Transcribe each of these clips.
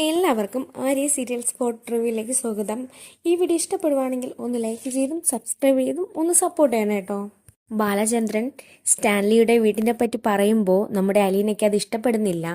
എല്ലാവർക്കും Arya serial spot റിവ്യൂയിലേക്ക് സ്വാഗതം. ഈ വീഡിയോ ഇഷ്ടപ്പെടുവാണെങ്കിൽ ഒന്ന് ലൈക്ക് ചെയ്തും സബ്സ്ക്രൈബ് ചെയ്തും ഒന്ന് സപ്പോർട്ട് ചെയ്യണം കേട്ടോ. ബാലചന്ദ്രൻ സ്റ്റാൻലിയുടെ വീടിനെ പറ്റി പറയുമ്പോൾ നമ്മുടെ അലീനയ്ക്ക് അത് ഇഷ്ടപ്പെടുന്നില്ല.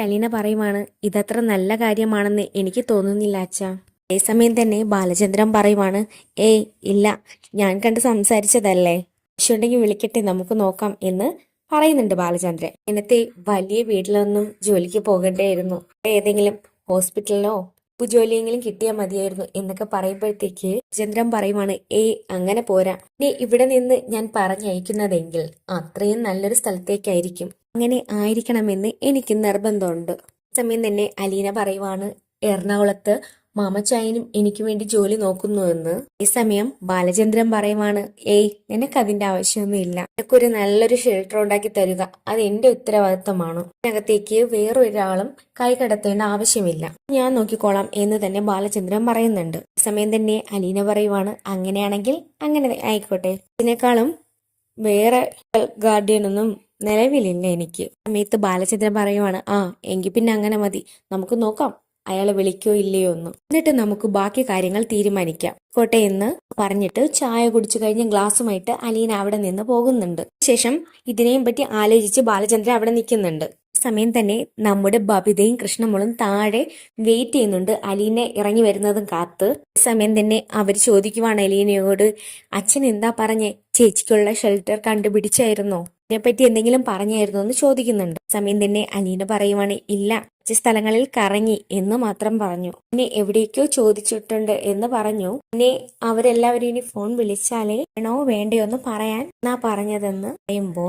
അലീന പറയുവാണ്, ഇതത്ര നല്ല കാര്യമാണെന്ന് എനിക്ക് തോന്നുന്നില്ല അച്ഛാ. അതേസമയം തന്നെ ബാലചന്ദ്രൻ പറയുവാണ്, ഏയ് ഇല്ല, ഞാൻ കണ്ട് സംസാരിച്ചതല്ലേ, ആവശ്യമുണ്ടെങ്കിൽ വിളിക്കട്ടെ, നമുക്ക് നോക്കാം എന്ന് പറയുന്നുണ്ട് ബാലചന്ദ്രൻ. ഇന്നത്തെ വലിയ വീട്ടിലൊന്നും ജോലിക്ക് പോകേണ്ടായിരുന്നു, ഏതെങ്കിലും ഹോസ്പിറ്റലിലോ ജോലിയെങ്കിലും കിട്ടിയാൽ മതിയായിരുന്നു എന്നൊക്കെ പറയുമ്പോഴത്തേക്ക് ചന്ദ്രൻ പറയുവാണ്, ഏയ് അങ്ങനെ പോരാ, ഇനി ഇവിടെ നിന്ന് ഞാൻ പറഞ്ഞയക്കുന്നതെങ്കിൽ അത്രയും നല്ലൊരു സ്ഥലത്തേക്കായിരിക്കും, അങ്ങനെ ആയിരിക്കണമെന്ന് എനിക്ക് നിർബന്ധമുണ്ട്. സമയം തന്നെ അലീന പറയുവാണ്, എറണാകുളത്ത് മാമച്ചായനും എനിക്ക് വേണ്ടി ജോലി നോക്കുന്നുവെന്ന്. ഈ സമയം ബാലചന്ദ്രൻ പറയുവാണ്, ഏയ് നിനക്ക് അതിന്റെ ആവശ്യമൊന്നുമില്ല, നിനക്കൊരു നല്ലൊരു ഷെൽട്ടർ ഉണ്ടാക്കി തരിക, അത് എന്റെ ഉത്തരവാദിത്തമാണ്, അതിനകത്തേക്ക് വേറൊരാളും കൈ കടത്തേണ്ട ആവശ്യമില്ല, ഞാൻ നോക്കിക്കോളാം എന്ന് തന്നെ ബാലചന്ദ്രൻ പറയുന്നുണ്ട്. ഈ സമയം തന്നെ അലീന പറയുവാണ്, അങ്ങനെയാണെങ്കിൽ അങ്ങനെ ആയിക്കോട്ടെ, ഇതിനേക്കാളും വേറെ ഗാർഡിയനൊന്നും നിലവിലില്ല എനിക്ക്. സമയത്ത് ബാലചന്ദ്രൻ പറയുവാണ്, ആ എങ്കിൽ പിന്നെ അങ്ങനെ മതി, നമുക്ക് നോക്കാം അയാളെ വിളിക്കോ ഇല്ലയോ എന്ന്, എന്നിട്ട് നമുക്ക് ബാക്കി കാര്യങ്ങൾ തീരുമാനിക്കാം കോട്ടെ എന്ന് പറഞ്ഞിട്ട് ചായ കുടിച്ചു കഴിഞ്ഞ് ഗ്ലാസുമായിട്ട് അലീന അവിടെ നിന്ന് പോകുന്നുണ്ട്. ശേഷം ഇതിനെയും പറ്റി ആലോചിച്ച് ബാലചന്ദ്രൻ അവിടെ നിൽക്കുന്നുണ്ട്. സമയം തന്നെ നമ്മുടെ ബബിതയും കൃഷ്ണമോളും താഴെ വെയിറ്റ് ചെയ്യുന്നുണ്ട്, അലീന ഇറങ്ങി വരുന്നതും കാത്ത്. സമയം തന്നെ അവർ ചോദിക്കുവാണ് അലീനയോട്, അച്ഛൻ എന്താ പറഞ്ഞേ, ചേച്ചിക്കുള്ള ഷെൽട്ടർ കണ്ടുപിടിച്ചായിരുന്നോ, ഇതിനെപ്പറ്റി എന്തെങ്കിലും പറഞ്ഞായിരുന്നോ എന്ന് ചോദിക്കുന്നുണ്ട്. സമയം തന്നെ അലീന പറയുവാണ്, ഇല്ല, സ്ഥലങ്ങളിൽ കറങ്ങി എന്ന് മാത്രം പറഞ്ഞു, പിന്നെ എവിടേക്കോ ചോദിച്ചിട്ടുണ്ട് എന്ന് പറഞ്ഞു, പിന്നെ അവരെല്ലാവരും ഇനി ഫോൺ വിളിച്ചാലേ വേണോ വേണ്ടയോ എന്ന് പറയാൻ എന്നാ പറഞ്ഞതെന്ന് പറയുമ്പോ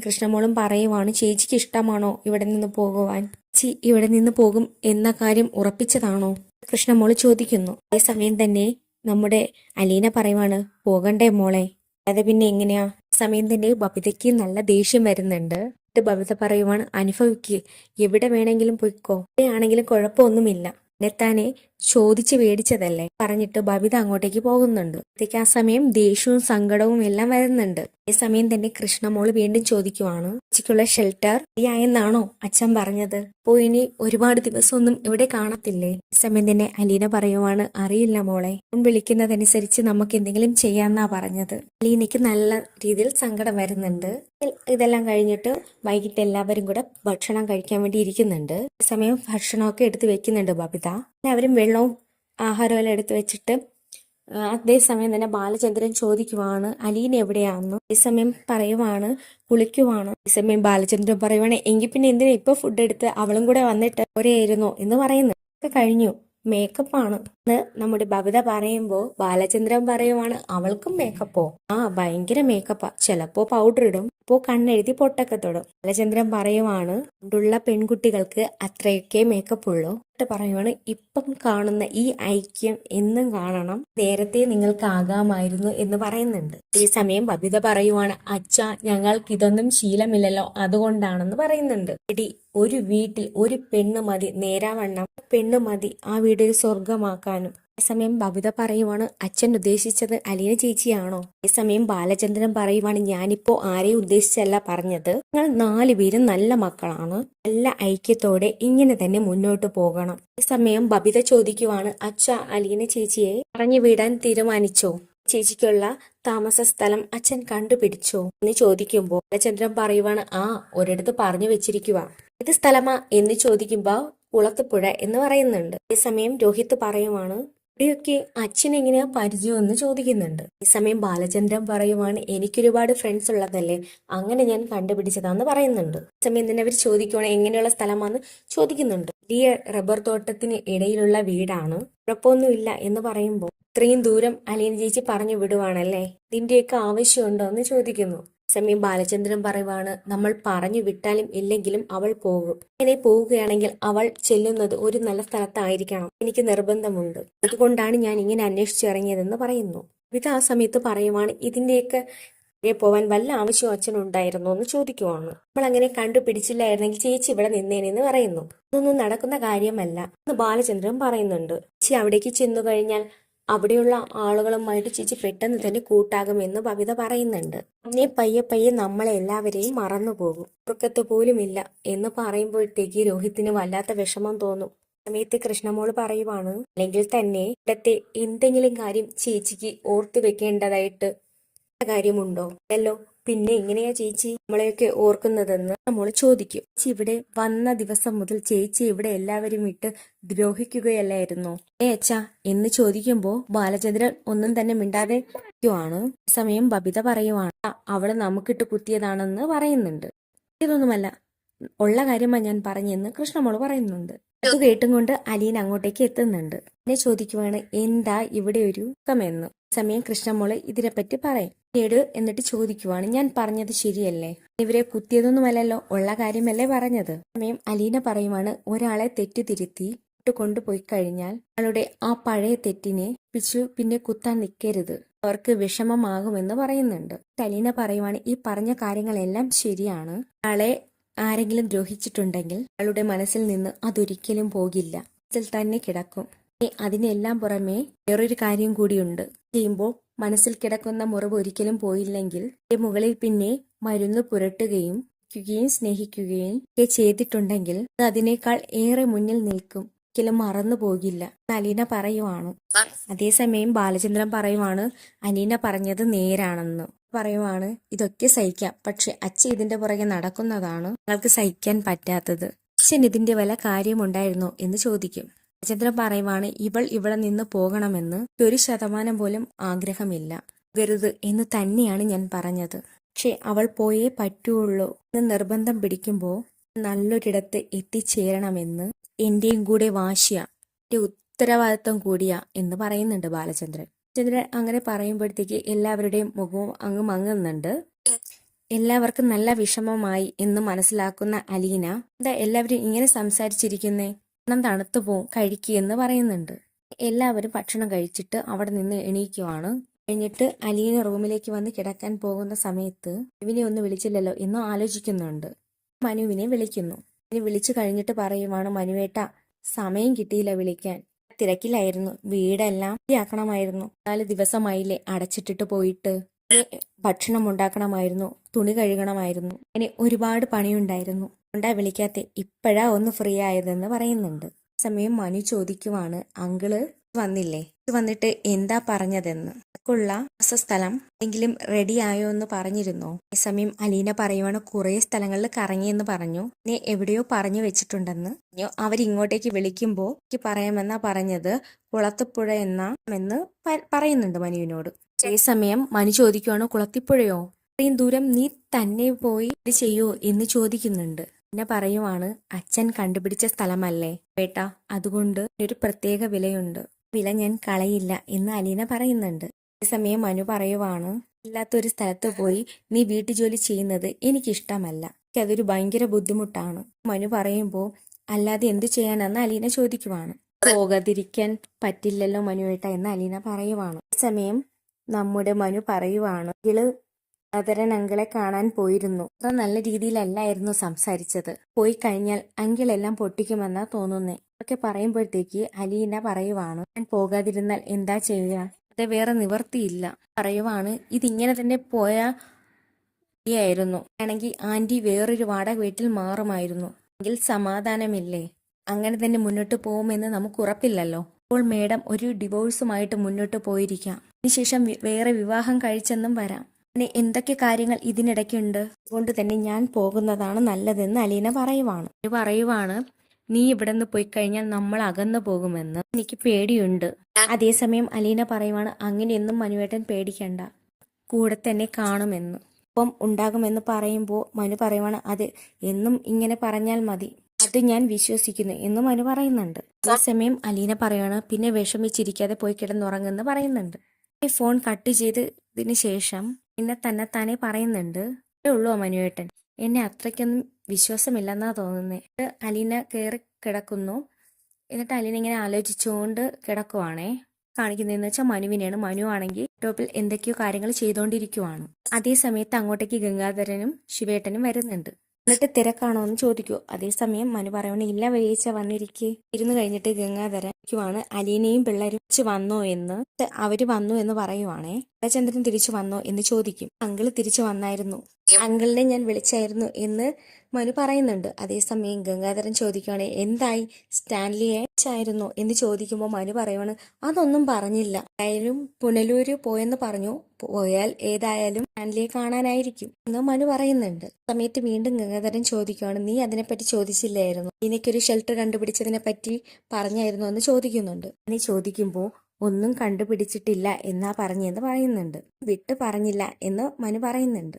കൃഷ്ണമോളും പറയുവാണ്, ചേച്ചിക്ക് ഇഷ്ടമാണോ ഇവിടെ നിന്ന് പോകുവാൻ, ചേച്ചി ഇവിടെ നിന്ന് പോകും എന്ന കാര്യം ഉറപ്പിച്ചതാണോ, കൃഷ്ണമോള് ചോദിക്കുന്നു. അതേസമയം തന്നെ നമ്മുടെ അലീന പറയുവാണ്, പോകണ്ടേ മോളെ, അത് പിന്നെ എങ്ങനെയാ. സമയം തന്നെ ബബിതയ്ക്ക് നല്ല ദേഷ്യം വരുന്നുണ്ട്. ബബിത പറയുവാണ്, അനുഭവിക്ക്, എവിടെ വേണമെങ്കിലും പൊയ്ക്കോ, എവിടെയാണെങ്കിലും കുഴപ്പമൊന്നുമില്ല, എന്നെത്താനെ ചോദിച്ച് മേടിച്ചതല്ലേ പറഞ്ഞിട്ട് ബബിത അങ്ങോട്ടേക്ക് പോകുന്നുണ്ട്. ആ സമയം ദേഷ്യവും സങ്കടവും എല്ലാം വരുന്നുണ്ട്. ഈ സമയം തന്നെ കൃഷ്ണമോള് വീണ്ടും ചോദിക്കുവാണ്, ചേച്ചിക്കുള്ള ഷെൽട്ടർ ആയെന്നാണോ അച്ഛൻ പറഞ്ഞത്, അപ്പോ ഇനി ഒരുപാട് ദിവസമൊന്നും ഇവിടെ കാണത്തില്ലേ. ഈ സമയം തന്നെ അലീന പറയുവാണ്, അറിയില്ല മോളെ, വിളിക്കുന്നതനുസരിച്ച് നമുക്ക് എന്തെങ്കിലും ചെയ്യാന്നാ പറഞ്ഞത്. അലീനയ്ക്ക് നല്ല രീതിയിൽ സങ്കടം വരുന്നുണ്ട്. ഇതെല്ലാം കഴിഞ്ഞിട്ട് വൈകിട്ട് എല്ലാവരും കൂടെ ഭക്ഷണം കഴിക്കാൻ വേണ്ടി ഇരിക്കുന്നുണ്ട്. ഈ സമയം ഭക്ഷണമൊക്കെ എടുത്ത് വെക്കുന്നുണ്ട് ബബിത. എല്ലാവരും വെള്ളവും ആഹാരവും എല്ലാം എടുത്തു വെച്ചിട്ട് അതേസമയം തന്നെ ബാലചന്ദ്രൻ ചോദിക്കുവാണ്, അലീന എവിടെയാണെന്ന്. ഈ സമയം പറയുവാണ്, കുളിക്കുവാണ്. ഈ സമയം ബാലചന്ദ്രൻ പറയുവാണ്, എങ്കിൽ പിന്നെ എന്തിനാ ഇപ്പൊ ഫുഡ് എടുത്ത് അവളും കൂടെ വന്നിട്ട് ഒരേയിരുന്നോ എന്ന് പറയുന്നു. ഒക്കെ കഴിഞ്ഞു, മേക്കപ്പ് ആണ് എന്ന് നമ്മുടെ ബബിത പറയുമ്പോ ബാലചന്ദ്രൻ പറയുവാണ്, അവൾക്കും മേക്കപ്പോ, ആ ഭയങ്കര മേക്കപ്പാ, ചിലപ്പോ പൗഡർ ഇടും, ഇപ്പോ കണ്ണെഴുതി പൊട്ടൊക്കെ തൊടും. ബാലചന്ദ്രൻ പറയുവാണ്, പണ്ടുള്ള പെൺകുട്ടികൾക്ക് അത്രയൊക്കെ മേക്കപ്പ് ഉള്ളൂ. പറയുവാണ്, ഇപ്പം കാണുന്ന ഈ ഐക്യം എന്നും കാണണം, നേരത്തെ നിങ്ങൾക്ക് ആകാമായിരുന്നു എന്ന് പറയുന്നുണ്ട്. ഈ സമയം ബബിത പറയുവാണ്, അച്ഛാ ഞങ്ങൾക്ക് ഇതൊന്നും ശീലമില്ലല്ലോ അതുകൊണ്ടാണെന്ന് പറയുന്നുണ്ട്. എടി, ഒരു വീട്ടിൽ ഒരു പെണ്ണ് മതി, നേരാവണ്ണം പെണ്ണ് മതി ആ വീടൊരു സ്വർഗമാക്കാനും. സമയം ബബിത പറയുവാണ്, അച്ഛൻ ഉദ്ദേശിച്ചത് അലീന ചേച്ചിയാണോ. സമയം ബാലചന്ദ്രൻ പറയുവാണ്, ഞാനിപ്പോ ആരെയും ഉദ്ദേശിച്ചല്ല പറഞ്ഞത്, നിങ്ങൾ 4 പേരും നല്ല മക്കളാണ്, നല്ല ഐക്യത്തോടെ ഇങ്ങനെ തന്നെ മുന്നോട്ട് പോകണം. സമയം ബബിത ചോദിക്കുവാണ്, അച്ഛ അലീന ചേച്ചിയെ പറഞ്ഞു വിടാൻ തീരുമാനിച്ചോ, ചേച്ചിക്കുള്ള താമസ സ്ഥലം അച്ഛൻ കണ്ടുപിടിച്ചോ എന്ന് ചോദിക്കുമ്പോ ബാലചന്ദ്രൻ പറയുവാണ്, ആ ഒരിടത്ത് പറഞ്ഞു വെച്ചിരിക്കുക. ഏത് സ്ഥലമാ എന്ന് ചോദിക്കുമ്പോ കുളത്തുപുഴ എന്ന് പറയുന്നുണ്ട്. അതേസമയം രോഹിത് പറയുവാണ്, ഇവിടെയൊക്കെ അച്ഛൻ എങ്ങനെയാ പരിചയം എന്ന് ചോദിക്കുന്നുണ്ട്. ഈ സമയം ബാലചന്ദ്രൻ പറയുവാണ്, എനിക്കൊരുപാട് ഫ്രണ്ട്സ് ഉള്ളതല്ലേ, അങ്ങനെ ഞാൻ കണ്ടുപിടിച്ചതാന്ന് പറയുന്നുണ്ട്. ഈ സമയം തന്നെ അവർ ചോദിക്കുവാണ്, എങ്ങനെയുള്ള സ്ഥലമാന്ന് ചോദിക്കുന്നുണ്ട്. വലിയ റബ്ബർ തോട്ടത്തിന് ഇടയിലുള്ള വീടാണ്, കുഴപ്പമൊന്നുമില്ല എന്ന് പറയുമ്പോൾ ഇത്രയും ദൂരം അലീന ചേച്ചി പറഞ്ഞു വിടുവാണല്ലേ, ഇതിന്റെയൊക്കെ ആവശ്യമുണ്ടോ എന്ന് ചോദിക്കുന്നു. സമയം ബാലചന്ദ്രൻ പറയുവാണ്, നമ്മൾ പറഞ്ഞു വിട്ടാലും ഇല്ലെങ്കിലും അവൾ പോകും, അങ്ങനെ പോവുകയാണെങ്കിൽ അവൾ ചെല്ലുന്നത് ഒരു നല്ല സ്ഥലത്തായിരിക്കണം, എനിക്ക് നിർബന്ധമുണ്ട്, അതുകൊണ്ടാണ് ഞാൻ ഇങ്ങനെ അന്വേഷിച്ചിറങ്ങിയതെന്ന് പറയുന്നു. ഇത് ആ സമയത്ത് പറയുവാണ്, ഇതിന്റെയൊക്കെ പോവാൻ വല്ല ആവശ്യം അച്ഛനുണ്ടായിരുന്നോ എന്ന് ചോദിക്കുവാണ്. നമ്മൾ അങ്ങനെ കണ്ടുപിടിച്ചില്ലായിരുന്നെങ്കിൽ ചേച്ചി ഇവിടെ നിന്നേനെന്ന് പറയുന്നു. ഇതൊന്നും നടക്കുന്ന കാര്യമല്ല എന്ന് ബാലചന്ദ്രൻ പറയുന്നുണ്ട്. ചേച്ചി അവിടേക്ക് ചെന്നു കഴിഞ്ഞാൽ അവിടെയുള്ള ആളുകളുമായിട്ട് ചേച്ചി പെട്ടെന്ന് തന്നെ കൂട്ടാകുമെന്ന് ബബിത പറയുന്നുണ്ട്. പിന്നെ പയ്യെ പയ്യെ നമ്മളെ എല്ലാവരെയും മറന്നുപോകും, ഉറക്കത്ത് പോലുമില്ല എന്ന് പറയുമ്പോഴത്തേക്ക് രോഹിത്തിന് വല്ലാത്ത വിഷമം തോന്നും. സമയത്ത് കൃഷ്ണമോള് പറയുവാണ്, അല്ലെങ്കിൽ തന്നെ ഇവിടത്തെ എന്തെങ്കിലും കാര്യം ചേച്ചിക്ക് ഓർത്തു വെക്കേണ്ടതായിട്ട് കാര്യമുണ്ടോ? അല്ലോ, പിന്നെ എങ്ങനെയാ ചേച്ചി നമ്മളെയൊക്കെ ഓർക്കുന്നതെന്ന് നമ്മൾ ചോദിക്കും. ചേച്ചി ഇവിടെ വന്ന ദിവസം മുതൽ ചേച്ചി ഇവിടെ എല്ലാവരും ഇട്ട് ദ്രോഹിക്കുകയല്ലായിരുന്നോ അച്ഛാ എന്ന് ചോദിക്കുമ്പോ ബാലചന്ദ്രൻ ഒന്നും തന്നെ മിണ്ടാതെ ാണ്. സമയം ബബിത പറയുവാണ്, അവള് നമുക്കിട്ട് കുത്തിയതാണെന്ന് പറയുന്നുണ്ട്. ഇതൊന്നുമല്ല, ഉള്ള കാര്യമാണ് ഞാൻ പറഞ്ഞെന്ന് കൃഷ്ണമോള് പറയുന്നുണ്ട്. അത് കേട്ടും കൊണ്ട് അലീന അങ്ങോട്ടേക്ക് എത്തുന്നുണ്ട്. എന്നെ ചോദിക്കുവാണ്, എന്താ ഇവിടെ ഒരു കമെന്ന്. സമയം കൃഷ്ണമോള് ഇതിനെപ്പറ്റി പറയും. എന്നിട്ട് ചോദിക്കുവാണ്, ഞാൻ പറഞ്ഞത് ശരിയല്ലേ? ഇവരെ കുത്തിയതൊന്നുമല്ലല്ലോ, ഉള്ള കാര്യമല്ലേ പറഞ്ഞത്. സമയം അലീന പറയുവാണ്, ഒരാളെ തെറ്റുതിരുത്തി കൊണ്ടുപോയി കഴിഞ്ഞാൽ അവളുടെ ആ പഴയ തെറ്റിനെ പിന്നെ കുത്താൻ നിൽക്കരുത്, അവർക്ക് വിഷമമാകുമെന്ന് പറയുന്നുണ്ട്. അലീന പറയുവാണ്, ഈ പറഞ്ഞ കാര്യങ്ങളെല്ലാം ശരിയാണ്. ആളെ ആരെങ്കിലും ദ്രോഹിച്ചിട്ടുണ്ടെങ്കിൽ അയാളുടെ മനസ്സിൽ നിന്ന് അതൊരിക്കലും പോകില്ല, മനസ്സിൽ തന്നെ കിടക്കും. അതിനെല്ലാം പുറമെ വേറൊരു കാര്യം കൂടിയുണ്ട്. ചെയ്യുമ്പോൾ മനസ്സിൽ കിടക്കുന്ന മുറിവ് ഒരിക്കലും പോയില്ലെങ്കിൽ മുകളിൽ പിന്നെ മരുന്ന് പുരട്ടുകയും സ്നേഹിക്കുകയും ഒക്കെ ചെയ്തിട്ടുണ്ടെങ്കിൽ അത് അതിനേക്കാൾ ഏറെ മുന്നിൽ നിൽക്കും, ഒരിക്കലും മറന്നു പോകില്ല. അലീന പറയുവാണ്. അതേസമയം ബാലചന്ദ്രൻ പറയുവാണ്, അലീന പറഞ്ഞത് നേരാണെന്ന് പറയുവാണ്. ഇതൊക്കെ സഹിക്കാം, പക്ഷെ അച്ഛൻ ഇതിന്റെ പുറകെ നടക്കുന്നതാണ് ഞങ്ങൾക്ക് സഹിക്കാൻ പറ്റാത്തത്. അച്ഛൻ ഇതിന്റെ വല്ല കാര്യമുണ്ടായിരുന്നോ എന്ന് ചോദിക്കും. ബാലചന്ദ്രൻ പറയുവാണ്, ഇവൾ ഇവിടെ നിന്ന് പോകണമെന്ന് 1% പോലും ആഗ്രഹമില്ല, പോകരുത് എന്ന് തന്നെയാണ് ഞാൻ പറഞ്ഞത്. പക്ഷെ അവൾ പോയേ പറ്റുള്ളൂ എന്ന് നിർബന്ധം പിടിക്കുമ്പോൾ നല്ലൊരിടത്ത് എത്തിച്ചേരണമെന്ന് എന്റെയും കൂടെ വാശിയ, എന്റെ ഉത്തരവാദിത്വം കൂടിയാ എന്ന് പറയുന്നുണ്ട് ബാലചന്ദ്രൻ. ചന്ദ്രൻ അങ്ങനെ പറയുമ്പോഴത്തേക്ക് എല്ലാവരുടെയും മുഖവും അങ്ങ് മങ്ങുന്നുണ്ട്. എല്ലാവർക്കും നല്ല വിഷമമായി എന്ന് മനസ്സിലാക്കുന്ന അലീന, എന്താ എല്ലാവരും ഇങ്ങനെ സംസാരിച്ചിരിക്കുന്നേ, ഭക്ഷണം തണുത്തു പോവും, കഴിക്കുകയെന്ന് പറയുന്നുണ്ട്. എല്ലാവരും ഭക്ഷണം കഴിച്ചിട്ട് അവിടെ നിന്ന് എണീക്കുവാണ്. കഴിഞ്ഞിട്ട് അലീന റൂമിലേക്ക് വന്ന് കിടക്കാൻ പോകുന്ന സമയത്ത് മനുവിനെ ഒന്ന് വിളിച്ചില്ലല്ലോ എന്ന് ആലോചിക്കുന്നുണ്ട്. മനുവിനെ വിളിക്കുന്നു. വിളിച്ചു കഴിഞ്ഞിട്ട് പറയുവാണ്, മനുവേട്ട സമയം കിട്ടിയില്ല വിളിക്കാൻ, തിരക്കിലായിരുന്നു, വീടെല്ലാം വൃത്തിയാക്കണമായിരുന്നു, 4 ദിവസമായില്ലേ അടച്ചിട്ടിട്ട് പോയിട്ട്, ഭക്ഷണം ഉണ്ടാക്കണമായിരുന്നു, തുണി കഴുകണമായിരുന്നു, അങ്ങനെ ഒരുപാട് പണിയുണ്ടായിരുന്നു, ഉണ്ടാ വിളിക്കാത്തെ, ഇപ്പോഴാ ഒന്ന് ഫ്രീ ആയതെന്ന് പറയുന്നുണ്ട്. സമയം മനു ചോദിക്കുവാണ്, അങ്കിള് വന്നില്ലേ, വന്നിട്ട് എന്താ പറഞ്ഞതെന്ന്, ുള്ള സ്ഥലം എങ്കിലും റെഡി ആയോ എന്ന് പറഞ്ഞിരുന്നോ? ഈ സമയം അലീന പറയുവാണ്, കുറെ സ്ഥലങ്ങളിൽ കറങ്ങിയെന്ന് പറഞ്ഞു, നീ എവിടെയോ പറഞ്ഞു വെച്ചിട്ടുണ്ടെന്ന്. അവരിങ്ങോട്ടേക്ക് വിളിക്കുമ്പോ എനിക്ക് പറയാമെന്നാ പറഞ്ഞത്, കുളത്തുപുഴ എന്ന് പറയുന്നുണ്ട് മനുവിനോട്. അതേസമയം മനു ചോദിക്കുവാണ്, കുളത്തിപ്പുഴയോ, ഇത്രയും ദൂരം നീ തന്നെ പോയി ഇത് ചെയ്യോ എന്ന് ചോദിക്കുന്നുണ്ട്. പിന്നെ പറയുവാണ്, അച്ഛൻ കണ്ടുപിടിച്ച സ്ഥലമല്ലേ ബേട്ടാ, അതുകൊണ്ട് ഒരു പ്രത്യേക വിലയുണ്ട്, വില ഞാൻ കളയില്ല എന്ന് അലീന പറയുന്നുണ്ട്. അതേസമയം മനു പറയുവാണ്, ഇല്ലാത്തൊരു സ്ഥലത്ത് പോയി നീ വീട്ടുജോലി ചെയ്യുന്നത് എനിക്കിഷ്ടമല്ല, അതൊരു ഭയങ്കര ബുദ്ധിമുട്ടാണ്. മനു പറയുമ്പോൾ അല്ലാതെ എന്തു ചെയ്യാനെന്ന് അലീന ചോദിക്കുവാണ്. പോകാതിരിക്കാൻ പറ്റില്ലല്ലോ മനുവേട്ട എന്ന് അലീന പറയുവാണ്. അതേസമയം നമ്മുടെ മനു പറയുവാണ്, അതരൻ അങ്കിളെ കാണാൻ പോയിരുന്നു, അത്ര നല്ല രീതിയിലല്ലായിരുന്നു സംസാരിച്ചത്, പോയി കഴിഞ്ഞാൽ അങ്കിളെല്ലാം പൊട്ടിക്കുമെന്നാ തോന്നുന്നേ ഒക്കെ പറയുമ്പോഴത്തേക്ക് അലീന പറയുവാണ്, ഞാൻ പോകാതിരുന്നാൽ എന്താ ചെയ്യുക, അത് വേറെ നിവർത്തിയില്ല. പറയുവാണ്, ഇതിങ്ങനെ തന്നെ പോയായിരുന്നു ആണെങ്കിൽ ആന്റി വേറൊരു വാടക വീട്ടിൽ മാറുമായിരുന്നു, എങ്കിൽ സമാധാനമില്ലേ, അങ്ങനെ തന്നെ മുന്നോട്ട് പോകുമെന്ന് നമുക്ക് ഉറപ്പില്ലല്ലോ. അപ്പോൾ മേഡം ഒരു ഡിവോഴ്സുമായിട്ട് മുന്നോട്ട് പോയിരിക്കാം, അതിനുശേഷം വേറെ വിവാഹം കഴിച്ചെന്നും വരാം, പിന്നെ എന്തൊക്കെ കാര്യങ്ങൾ ഇതിനിടയ്ക്കുണ്ട്, അതുകൊണ്ട് തന്നെ ഞാൻ പോകുന്നതാണ് നല്ലതെന്ന് അലീന പറയുവാണ്. നീ ഇവിടെ നിന്ന് പോയി കഴിഞ്ഞാൽ നമ്മൾ അകന്നു പോകുമെന്ന് എനിക്ക് പേടിയുണ്ട്. അതേസമയം അലീന പറയുവാണ്, അങ്ങനെയൊന്നും മനുവേട്ടൻ പേടിക്കണ്ട, കൂടെ തന്നെ കാണുമെന്ന്, ഒപ്പം ഉണ്ടാകുമെന്ന് പറയുമ്പോൾ മനു പറയുവാണ്, അത് എന്നും ഇങ്ങനെ പറഞ്ഞാൽ മതി, അത് ഞാൻ വിശ്വസിക്കുന്നു എന്ന് മനു പറയുന്നുണ്ട്. അതേസമയം അലീന പറയുവാണ്, പിന്നെ വിഷമിച്ചിരിക്കാതെ പോയി കിടന്നുറങ്ങുമെന്ന് പറയുന്നുണ്ട്. ഫോൺ കട്ട് ചെയ്തതിന് ശേഷം പിന്നെ തന്നെ പറയുന്നുണ്ട്, ഉള്ളൂ മനുവേട്ടൻ, എന്നെ അത്രയ്ക്കൊന്നും വിശ്വാസമില്ലെന്നാ തോന്നുന്നേ. അലീന കയറി കിടക്കുന്നു. എന്നിട്ട് അലീന ഇങ്ങനെ ആലോചിച്ചുകൊണ്ട് കിടക്കുവാണേ. കാണിക്കുന്നതെന്ന് വെച്ചാൽ മനുവിനെയാണ്. മനു ആണെങ്കിൽ ടോപ്പിൽ എന്തൊക്കെയോ കാര്യങ്ങൾ ചെയ്തുകൊണ്ടിരിക്കുവാണ്. അതേ സമയത്ത് അങ്ങോട്ടേക്ക് ഗംഗാധരനും ശിവേട്ടനും വരുന്നുണ്ട്. എന്നിട്ട് തിരക്കാണോ എന്ന് ചോദിക്കുവോ. അതേസമയം മനു പറയുവാണ്, ഇല്ല വൈകിച്ച വന്നിരിക്കെ. ഇരുന്ന് കഴിഞ്ഞിട്ട് ഗംഗാധരൻ അലീനയും പിള്ളേരും വന്നോ എന്ന്, അവര് വന്നു എന്ന് പറയുവാണേ. ബാലചന്ദ്രൻ തിരിച്ചു വന്നോ എന്ന് ചോദിക്കും. അങ്കിള് തിരിച്ചു വന്നായിരുന്നു, അങ്കിളിനെ ഞാൻ വിളിച്ചായിരുന്നു എന്ന് മനു പറയുന്നുണ്ട്. അതേസമയം ഗംഗാധരൻ ചോദിക്കുകയാണ്, എന്തായി, സ്റ്റാൻലിയെ വിളിച്ചായിരുന്നോ എന്ന് ചോദിക്കുമ്പോൾ മനു പറയുവാണ്, അതൊന്നും പറഞ്ഞില്ല. ഏതായാലും പുനലൂര് പോയെന്ന് പറഞ്ഞു. പോയാൽ ഏതായാലും സ്റ്റാൻലിയെ കാണാനായിരിക്കും എന്ന് മനു പറയുന്നുണ്ട്. സമയത്ത് വീണ്ടും ഗംഗാധരൻ ചോദിക്കുകയാണ്, നീ അതിനെപ്പറ്റി ചോദിച്ചില്ലായിരുന്നു, എനിക്കൊരു ഷെൽട്ടർ കണ്ടുപിടിച്ചതിനെ പറ്റി പറഞ്ഞായിരുന്നു എന്ന് ചോദിക്കുന്നുണ്ട്. നീ ചോദിക്കുമ്പോൾ ഒന്നും കണ്ടുപിടിച്ചിട്ടില്ല എന്നാ പറഞ്ഞെന്ന് പറയുന്നുണ്ട്. വിട്ടു പറഞ്ഞില്ല എന്ന് മനു പറയുന്നുണ്ട്.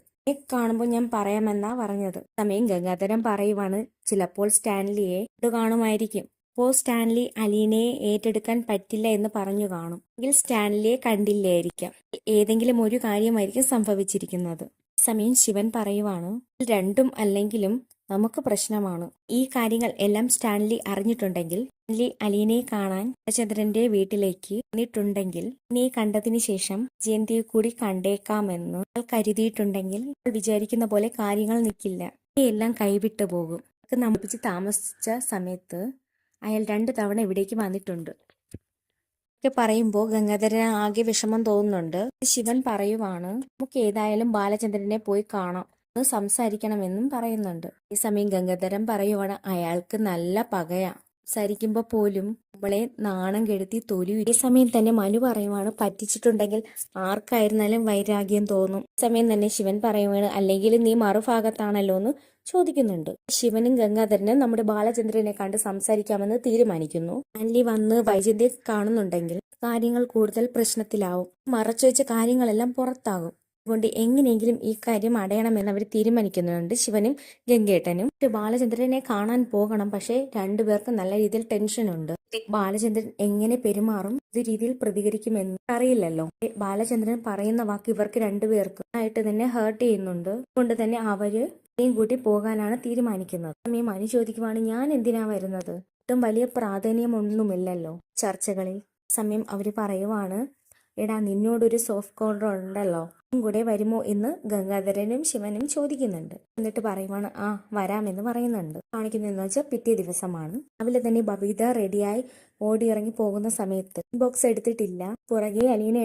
കാണുമ്പോൾ ഞാൻ പറയാമെന്നാ പറഞ്ഞത്. സമയം ഗംഗാധരൻ പറയുവാണ്, ചിലപ്പോൾ സ്റ്റാൻലിയെ കാണുമായിരിക്കും. അപ്പോൾ സ്റ്റാൻലി അലീനയെ ഏറ്റെടുക്കാൻ പറ്റില്ല എന്ന് പറഞ്ഞു കാണും. എങ്കിൽ സ്റ്റാൻലിയെ കണ്ടില്ലായിരിക്കാം. ഏതെങ്കിലും ഒരു കാര്യമായിരിക്കും സംഭവിച്ചിരിക്കുന്നത്. സമയം ശിവൻ പറയുവാണ്, രണ്ടും അല്ലെങ്കിലും നമുക്ക് പ്രശ്നമാണ്. ഈ കാര്യങ്ങൾ എല്ലാം സ്റ്റാൻലി അറിഞ്ഞിട്ടുണ്ടെങ്കിൽ, സ്റ്റാൻലി അലീനയെ കാണാൻ ബാലചന്ദ്രന്റെ വീട്ടിലേക്ക് വന്നിട്ടുണ്ടെങ്കിൽ, നീ കണ്ടതിന് ശേഷം ജയന്തിയെ കൂടി കണ്ടേക്കാമെന്ന് കരുതിയിട്ടുണ്ടെങ്കിൽ, വിചാരിക്കുന്ന പോലെ കാര്യങ്ങൾ നിൽക്കില്ല. എല്ലാം കൈവിട്ടു പോകും. നമുക്ക് താമസിച്ച സമയത്ത് അയാൾ 2 തവണ ഇവിടേക്ക് വന്നിട്ടുണ്ട് ഒക്കെ പറയുമ്പോൾ ഗംഗാധരന് ആകെ വിഷമം തോന്നുന്നുണ്ട്. ശിവൻ പറയുവാണ്, നമുക്ക് ഏതായാലും ബാലചന്ദ്രനെ പോയി കാണാം, സംസാരിക്കണമെന്നും പറയുന്നുണ്ട്. ഈ സമയം ഗംഗാധരൻ പറയുവാണ്, അയാൾക്ക് നല്ല പകയാ, സംസാരിക്കുമ്പോ പോലും നമ്മളെ നാണം കെടുത്തി തൊലി. ഈ സമയം തന്നെ മനു പറയുവാണ്, പറ്റിച്ചിട്ടുണ്ടെങ്കിൽ ആർക്കായിരുന്നാലും വൈരാഗ്യം തോന്നും. ഈ സമയം തന്നെ ശിവൻ പറയുവാണ്, അല്ലെങ്കിൽ നീ മറുഭാഗത്താണല്ലോ എന്ന് ചോദിക്കുന്നുണ്ട്. ശിവനും ഗംഗാധരനും നമ്മുടെ ബാലചന്ദ്രനെ കണ്ട് സംസാരിക്കാമെന്ന് തീരുമാനിക്കുന്നു. സ്റ്റാൻലി വന്ന് വൈജന്തിയെ കാണുന്നുണ്ടെങ്കിൽ കാര്യങ്ങൾ കൂടുതൽ പ്രശ്നത്തിലാവും. മറച്ചു വെച്ച കാര്യങ്ങളെല്ലാം പുറത്താകും. അതുകൊണ്ട് എങ്ങനെയെങ്കിലും ഈ കാര്യം അടയണമെന്ന് അവർ തീരുമാനിക്കുന്നുണ്ട്. ശിവനും ഗംഗേട്ടനും ബാലചന്ദ്രനെ കാണാൻ പോകണം. പക്ഷെ രണ്ടുപേർക്കും നല്ല രീതിയിൽ ടെൻഷനുണ്ട്. ബാലചന്ദ്രൻ എങ്ങനെ പെരുമാറും, ഏത് രീതിയിൽ പ്രതികരിക്കുമെന്ന് അറിയില്ലല്ലോ. ബാലചന്ദ്രൻ പറയുന്ന വാക്ക് ഇവർക്ക് രണ്ടുപേർക്കും ആയിട്ട് തന്നെ ഹേർട്ട് ചെയ്യുന്നുണ്ട്. അതുകൊണ്ട് തന്നെ അവര് കൂട്ടി പോകാനാണ് തീരുമാനിക്കുന്നത്. സമയം മനു ചോദിക്കുവാണ്, ഞാൻ എന്തിനാ വരുന്നത്, ഒട്ടും വലിയ പ്രാധാന്യമൊന്നുമില്ലല്ലോ ചർച്ചകളിൽ. സമയം അവര് പറയുവാണ്, എടാ നിന്നോടൊരു സോഫ്റ്റ് കോർണർ ഉണ്ടല്ലോ, കൂടെ വരുമോ എന്ന് ഗംഗാധരനും ശിവനും ചോദിക്കുന്നുണ്ട്. എന്നിട്ട് പറയുവാണ്, ആ വരാമെന്ന് പറയുന്നുണ്ട്. കാണിക്കുന്നതെന്ന് വെച്ചാൽ പിറ്റേ ദിവസമാണ്. രാവിലെ തന്നെ ബബീത റെഡിയായി ഓടിയിറങ്ങി പോകുന്ന സമയത്ത് ബോക്സ് എടുത്തിട്ടില്ല. പുറകെ അലീന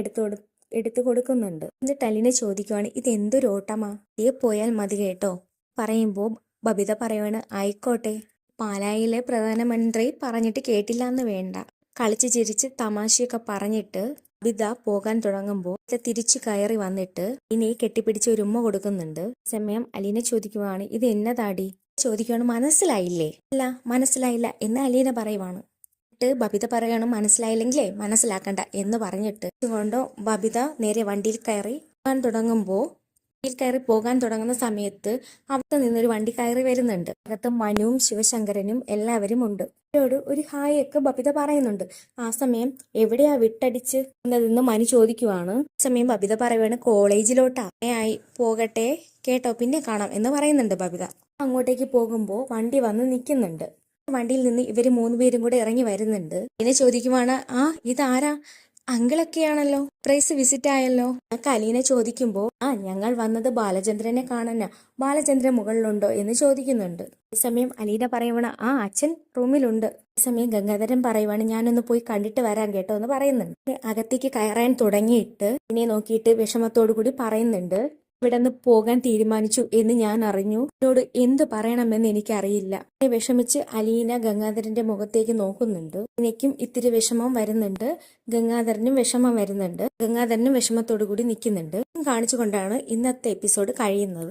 എടുത്തു കൊടുക്കുന്നുണ്ട്. എന്നിട്ട് അലീന ചോദിക്കുവാണ്, ഇത് എന്തൊരു ഓട്ടമാ, ഈ പോയാൽ മതി കേട്ടോ. പറയുമ്പോൾ ബബിത പറയുവാണ്, ആയിക്കോട്ടെ, പാലായിലെ പ്രധാനമന്ത്രി പറഞ്ഞിട്ട് കേട്ടില്ല എന്ന് വേണ്ട. കളിച്ച് ചിരിച്ച് തമാശയൊക്കെ പറഞ്ഞിട്ട് ബബിത പോകാൻ തുടങ്ങുമ്പോൾ തിരിച്ചു കയറി വന്നിട്ട് ഇനി കെട്ടിപ്പിടിച്ച് ഒരു ഉമ്മ കൊടുക്കുന്നുണ്ട്. സമയം അലീന ചോദിക്കുവാണ്, ഇത് എന്നതാടി ചോദിക്കുവാണ്, മനസ്സിലായില്ലേ? അല്ല മനസ്സിലായില്ല എന്ന് അലീന പറയുവാണ്. ബബിത പറയാണ്, മനസ്സിലായില്ലെങ്കിലേ മനസ്സിലാക്കണ്ട എന്ന് പറഞ്ഞിട്ട് കൊണ്ടോ ബബിത നേരെ വണ്ടിയിൽ കയറി പോകാൻ തുടങ്ങുന്ന സമയത്ത് അവിടെ നിന്നൊരു വണ്ടി കയറി വരുന്നുണ്ട്. അകത്ത് മനുവും ശിവശങ്കരനും എല്ലാവരും ഉണ്ട്. അവരോട് ഒരു ഹായ് ഒക്കെ ബബിത പറയുന്നുണ്ട്. ആ സമയം എവിടെയാ വിട്ടടിച്ച് എന്നതെന്ന് മനു ചോദിക്കുവാണ്. സമയം ബബിത പറയുവാണ്, കോളേജിലോട്ടാ, ആയി പോകട്ടെ കേട്ടോ, പിന്നെ കാണാം എന്ന് പറയുന്നുണ്ട് ബബിത. അങ്ങോട്ടേക്ക് പോകുമ്പോൾ വണ്ടി വന്ന് നിൽക്കുന്നുണ്ട്. വണ്ടിയിൽ നിന്ന് ഇവര് 3 പേരും കൂടെ ഇറങ്ങി വരുന്നുണ്ട്. എന്നെ ചോദിക്കുവാണ്, ആ ഇതാരാ, അങ്കിളൊക്കെയാണല്ലോ, പ്രൈസ് വിസിറ്റ് ആയല്ലോ. അലീന ചോദിക്കുമ്പോ, ആ ഞങ്ങൾ വന്നത് ബാലചന്ദ്രനെ കാണാനാ, ബാലചന്ദ്രൻ മുകളിലുണ്ടോ എന്ന് ചോദിക്കുന്നുണ്ട്. ഈ സമയം അലീന പറയുവാണ്, ആ അച്ഛൻ റൂമിലുണ്ട്. ഈ സമയം ഗംഗാധരൻ പറയുവാണ്, ഞാനൊന്ന് പോയി കണ്ടിട്ട് വരാൻ കേട്ടോ എന്ന് പറയുന്നുണ്ട്. അകത്തേക്ക് കയറാൻ തുടങ്ങിയിട്ട് ഇതിനെ നോക്കിയിട്ട് വിഷമത്തോടു കൂടി പറയുന്നുണ്ട്, ഇവിടെ നിന്ന് പോകാൻ തീരുമാനിച്ചു എന്ന് ഞാൻ അറിഞ്ഞു, എന്നോട് എന്ത് പറയണമെന്ന് എനിക്കറിയില്ല. വിഷമിച്ച് അലീന ഗംഗാധരന്റെ മുഖത്തേക്ക് നോക്കുന്നുണ്ട്. എനിക്കും ഇത്തിരി വിഷമം വരുന്നുണ്ട്, ഗംഗാധരനും വിഷമം വരുന്നുണ്ട്. ഗംഗാധരനും വിഷമത്തോടു കൂടി നിൽക്കുന്നുണ്ട്. കാണിച്ചുകൊണ്ടാണ് ഇന്നത്തെ എപ്പിസോഡ് കഴിയുന്നത്.